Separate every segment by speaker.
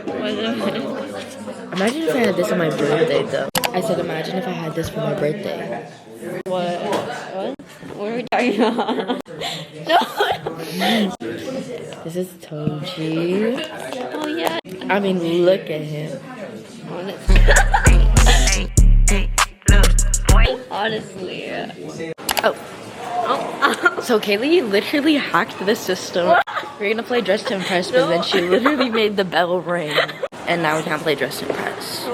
Speaker 1: Imagine if I had this on my birthday, though. I said, imagine if I had this for my birthday.
Speaker 2: What? What are we talking about? No.
Speaker 1: This is Toji.
Speaker 2: Oh yeah.
Speaker 1: I mean, look at him.
Speaker 2: Honestly.
Speaker 1: Oh. So Kaylee literally hacked the system. We're gonna play Dress to Impress, but then she literally made the bell ring. And now we can't play Dress to Impress.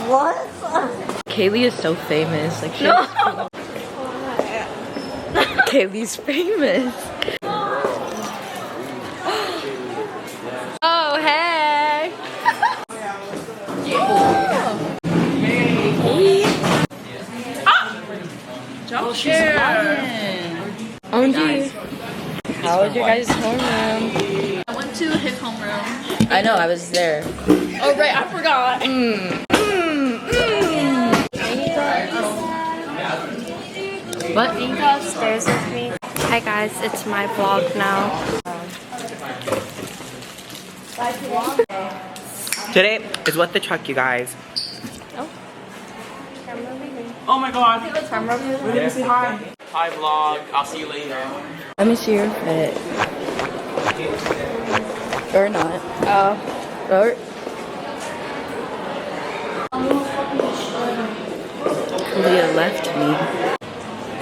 Speaker 2: What?
Speaker 1: Kaylee is so famous. Like she Kaylee's famous.
Speaker 2: Oh hey.
Speaker 1: Oh shit. OMG. How was your guys' homeroom?
Speaker 3: I went to his homeroom.
Speaker 1: I know, I was there.
Speaker 3: Oh right, I forgot.
Speaker 1: What?
Speaker 2: You can go upstairs with me. Hi guys, it's my vlog now.
Speaker 4: Today is What the Truck, you guys.
Speaker 5: Oh my god. We're gonna say hi. Hi vlog. I'll see you later.
Speaker 1: Let me see your fit. Or not. Or Kalia left me.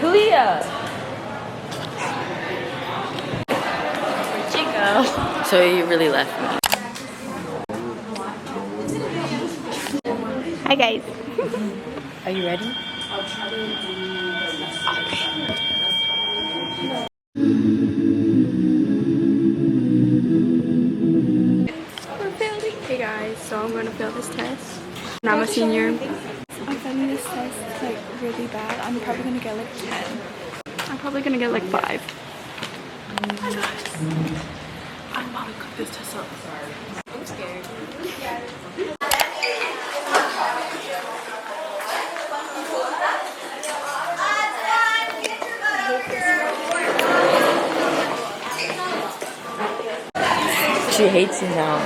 Speaker 1: Kalia!
Speaker 2: Where'd you go?
Speaker 1: So you really left me.
Speaker 2: Hi guys.
Speaker 1: Are you ready?
Speaker 3: We're failing. Hey guys, so I'm gonna fail this test. And I'm a senior. I'm failing this test like really bad. I'm probably gonna get like 10. I'm probably gonna get like 5. Hi guys. I'm about to cut this test up. I'm scared.
Speaker 1: She hates you now.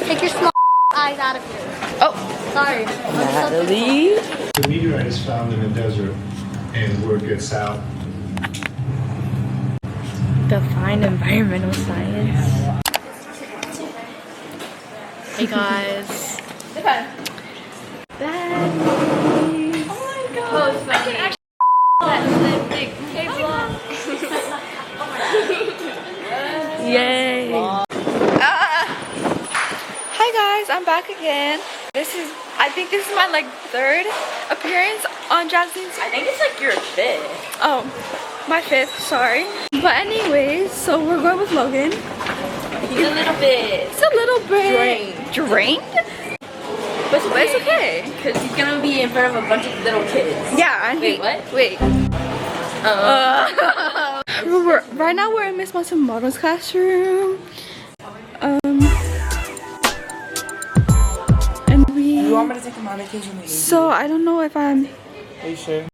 Speaker 6: Take your small eyes out of here.
Speaker 1: Oh!
Speaker 6: Sorry.
Speaker 1: Natalie?
Speaker 7: The meteorite is found in a desert, and word gets out.
Speaker 1: Define environmental science. Hey guys. Bad.
Speaker 3: Oh my god. I can actually that big vlog.
Speaker 1: Yay!
Speaker 3: Hi guys, I'm back again. I think this is my like 3rd appearance on Jasmine's.
Speaker 1: I think it's like your fifth.
Speaker 3: Oh, my 5th, sorry. But anyways, so we're going with Logan.
Speaker 1: He's a little bit.
Speaker 3: It's a little bit drained?
Speaker 1: But
Speaker 3: it's okay.
Speaker 1: Because he's gonna be in front of a bunch of little kids.
Speaker 3: Yeah.
Speaker 1: Wait, what?
Speaker 3: Wait. Right now we're in Miss Matsumoto's classroom. And
Speaker 5: You want me to take the medication?
Speaker 3: so I don't know if I'm.
Speaker 5: Are you sure?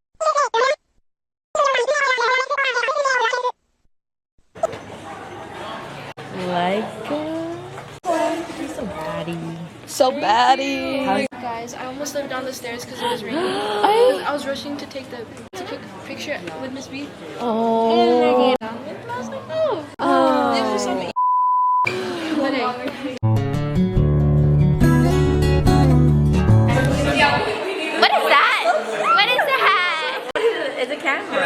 Speaker 3: So baddie.
Speaker 6: Guys, I almost slipped down the stairs because it was raining. I was rushing to take the picture with Miss B.
Speaker 1: Oh.
Speaker 6: And I was like, no.
Speaker 3: Oh.
Speaker 6: It was some
Speaker 2: What is that? What is that?
Speaker 1: It's a camera.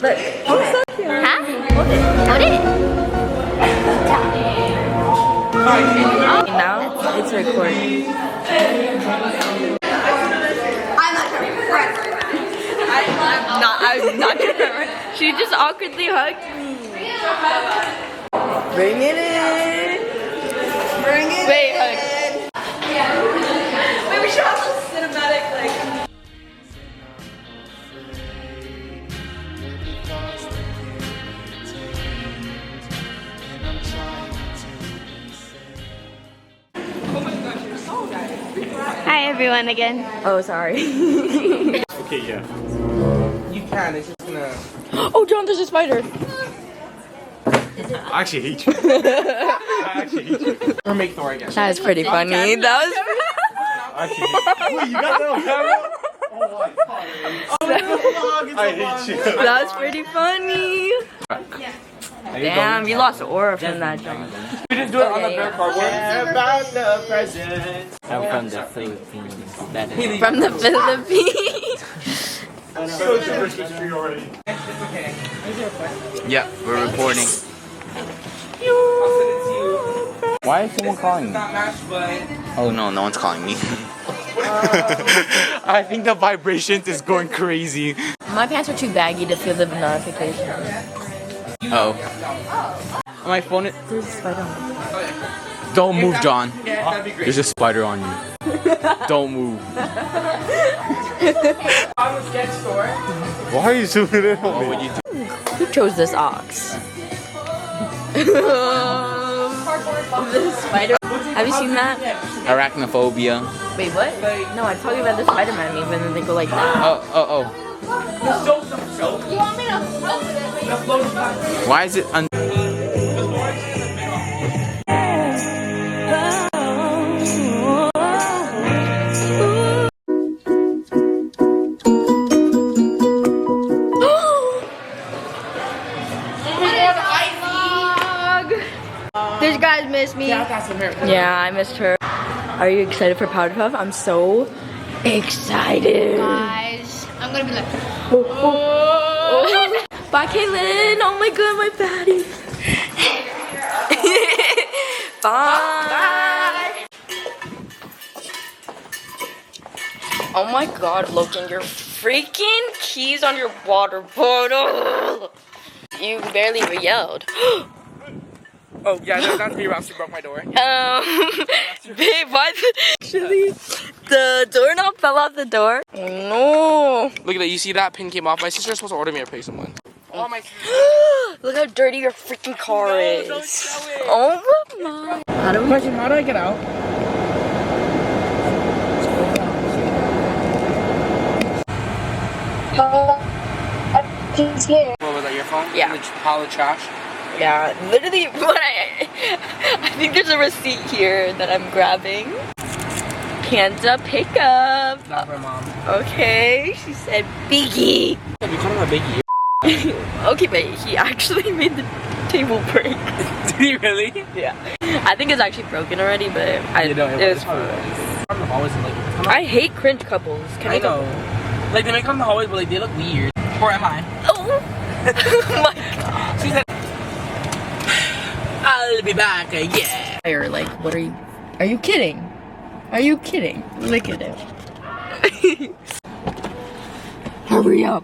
Speaker 1: Look.
Speaker 3: Oh, so cute.
Speaker 2: Huh? Hold it.
Speaker 1: Now it's recording.
Speaker 3: I'm not gonna. She just awkwardly hugged me.
Speaker 1: Bring it in. Bring it
Speaker 3: Wait,
Speaker 1: in.
Speaker 3: hug. Wait, we should have some cinematic like.
Speaker 2: Hi everyone again.
Speaker 1: Oh, sorry.
Speaker 7: Okay, yeah.
Speaker 5: You can. It's just gonna.
Speaker 3: Oh, John, there's a spider.
Speaker 5: I actually hate you. I actually hate you. Or make Thor again.
Speaker 1: That was pretty funny. That was.
Speaker 5: I actually hate you. Wait, you got that on camera? Oh my god. I hate you.
Speaker 1: That was pretty funny. Damn, you lost aura from that jump.
Speaker 5: We just do it on the bare cardboard.
Speaker 4: About the presents.
Speaker 2: I'm from the Philippines. That is.
Speaker 1: From the Philippines.
Speaker 7: So it's Christmas tree already.
Speaker 2: Yeah, we're reporting. Why is someone calling me? Oh no, no one's calling me.
Speaker 5: I think the vibrations is going crazy.
Speaker 1: My pants are too baggy to feel the notification.
Speaker 2: Oh. My phone is...
Speaker 1: There's a spider on it.
Speaker 2: Don't move, John. There's a spider on you. Don't move.
Speaker 7: Why are you zooming in on me?
Speaker 2: What would you do?
Speaker 1: Who chose this ox? The spider. Have you seen that?
Speaker 2: Arachnophobia.
Speaker 1: Wait, what? No, I'm talking about the Spider-Man meme and then they go like that.
Speaker 2: Oh. Why is it un...
Speaker 6: These guys miss me.
Speaker 1: Yeah, I missed her. Are you excited for Powder Puff? I'm so excited.
Speaker 6: Guys, I'm gonna be like,
Speaker 1: Bye, Caitlin. Oh my god, my baddie. Bye. Oh my god, Logan, your freaking keys on your water bottle. You barely yelled.
Speaker 5: Oh yeah, no, that's me. Rousey broke my door.
Speaker 1: Babe, why actually the doorknob fell out the door? Oh no.
Speaker 5: Look at that. You see that pin came off. My sister's supposed to order me a pay someone. Oh my.
Speaker 1: Look how dirty your freaking car is.
Speaker 5: Don't show it.
Speaker 1: Oh my. How do we
Speaker 5: Question: how do I get out? What was that? Your phone?
Speaker 1: Yeah.
Speaker 5: In the pile of trash.
Speaker 1: Yeah, literally what I think there's a receipt here that I'm grabbing. Panda pickup.
Speaker 5: Not for mom.
Speaker 1: Okay, she said Biggie.
Speaker 5: You call him a biggie.
Speaker 1: Okay, but he actually made the table break.
Speaker 5: Did he really?
Speaker 1: Yeah. I think it's actually broken already, but it was fun.
Speaker 5: Always like.
Speaker 1: I hate cringe couples. Can
Speaker 5: I know. Like they make them in the hallways, but like they look weird. Or am I?
Speaker 1: Oh my god.
Speaker 5: She said, "I'll be back." Yeah.
Speaker 1: Or like, what are you kidding? Are you kidding? Look at him. Hurry up.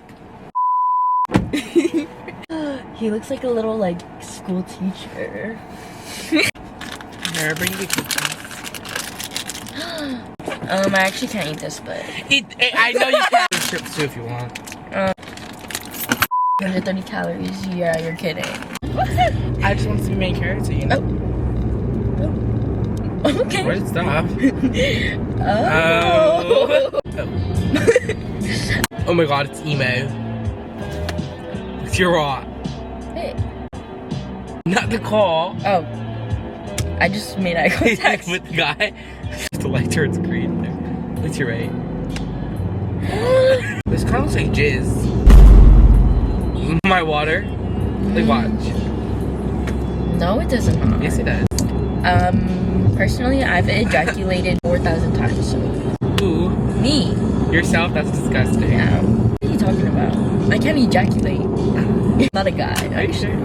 Speaker 1: He looks like a little like school teacher.
Speaker 5: Here, bring the cookies.
Speaker 1: I actually can't eat this, but
Speaker 5: I know you can. Chips too if you want.
Speaker 1: 130 calories. Yeah, you're kidding.
Speaker 5: I just want to be main character, you know.
Speaker 1: Okay.
Speaker 5: Where's the stuff? Oh my god, it's emo. It's your rot.
Speaker 1: Hey.
Speaker 5: Not the call.
Speaker 1: Oh. I just made eye contact.
Speaker 5: With the guy. The light turns green there. What's your rate? This kind of looks like jizz. My water. Like watch.
Speaker 1: No, it doesn't.
Speaker 5: Yes, it does.
Speaker 1: Personally, I've ejaculated 4,000 times. So.
Speaker 5: Ooh.
Speaker 1: Me.
Speaker 5: Yourself? That's disgusting.
Speaker 1: Yeah. What are you talking about? I can't ejaculate. Not a guy.
Speaker 5: Are you sure?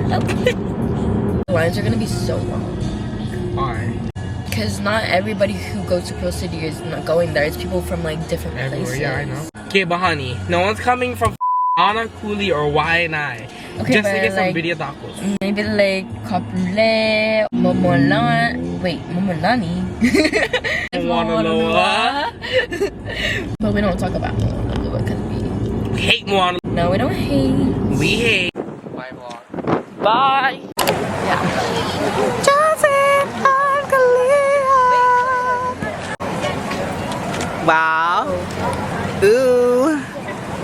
Speaker 1: The lines are gonna be so long.
Speaker 5: Why?
Speaker 1: Because not everybody who goes to Pearl City is not going there. It's people from like different
Speaker 5: Everywhere,
Speaker 1: places.
Speaker 5: yeah, I know. Okay, but honey, no one's coming from Ana Cooley or Waianae.
Speaker 1: Okay,
Speaker 5: just to
Speaker 1: but
Speaker 5: get some
Speaker 1: like,
Speaker 5: video tacos.
Speaker 1: maybe like Kapule, Momolani.
Speaker 5: Moana.
Speaker 1: But we don't talk about Moana because we
Speaker 5: Hate Moana.
Speaker 1: no, we don't hate.
Speaker 5: We hate. Bye vlog.
Speaker 1: Bye. Yeah.
Speaker 4: Wow. Ooh.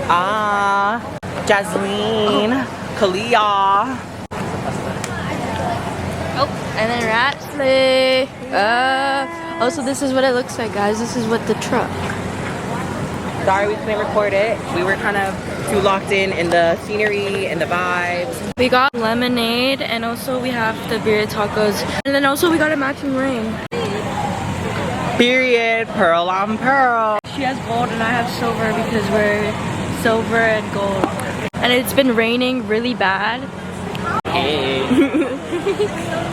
Speaker 4: Ah. Jasmine. Kalia.
Speaker 1: And then Ratsley. Also, this is what it looks like, guys. This is what the truck.
Speaker 4: Sorry we couldn't record it. We were kind of too locked in the scenery and the vibes.
Speaker 1: We got lemonade, and also we have the beer tacos. And then also we got a matching ring.
Speaker 4: Period. Pearl on pearl.
Speaker 1: She has gold and I have silver because we're silver and gold. And it's been raining really bad.
Speaker 4: Hey.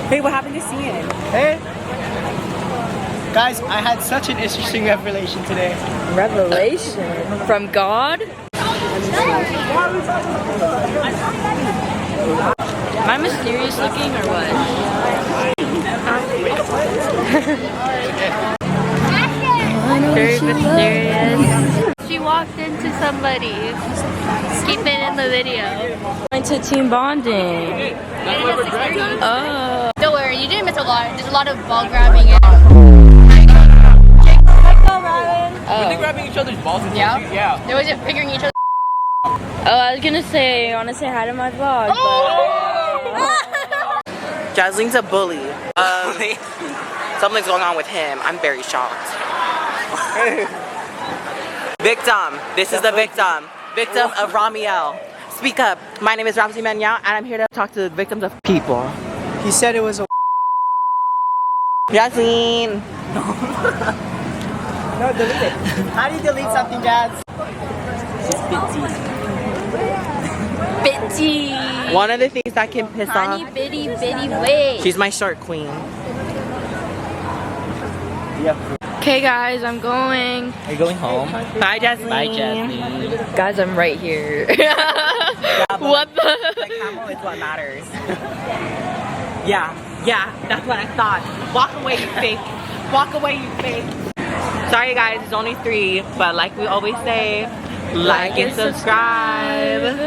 Speaker 4: Hey, what happened to Cian?
Speaker 5: Hey. Guys, I had such an interesting revelation today.
Speaker 1: Revelation from God? Am I mysterious looking or what? Very mysterious.
Speaker 2: She walked into somebody. Keep it in the video.
Speaker 1: Went to team bonding. Oh.
Speaker 6: Don't worry, you didn't miss a lot. There's a lot of ball grabbing and
Speaker 4: Were they grabbing each other's balls? Yeah.
Speaker 6: they wasn't figuring each other.
Speaker 1: Oh, I was gonna say, I wanna say hi to my vlog,
Speaker 4: Jaslene's a bully. Something's going on with him. I'm very shocked. Victim. This is the victim. Victim of Ramiel. Speak up. My name is Ramsey Manyao, and I'm here to talk to the victims of people.
Speaker 5: He said it was a.
Speaker 4: Jasleen.
Speaker 5: No, delete it. How do you delete something, Jazz?
Speaker 2: Bitty.
Speaker 4: One of the things that can piss
Speaker 2: Tiny
Speaker 4: off.
Speaker 2: bitty bitty way.
Speaker 4: She's my short queen.
Speaker 1: Okay guys, I'm going.
Speaker 4: Are you going home? Bye, Jasleen. Bye, Jasleen.
Speaker 1: Guys, I'm right here.
Speaker 4: What the? The camel is what matters. Yeah, that's what I thought. Walk away, you fake. Walk away, you fake. Sorry guys, it's only 3, but like we always say, like and subscribe.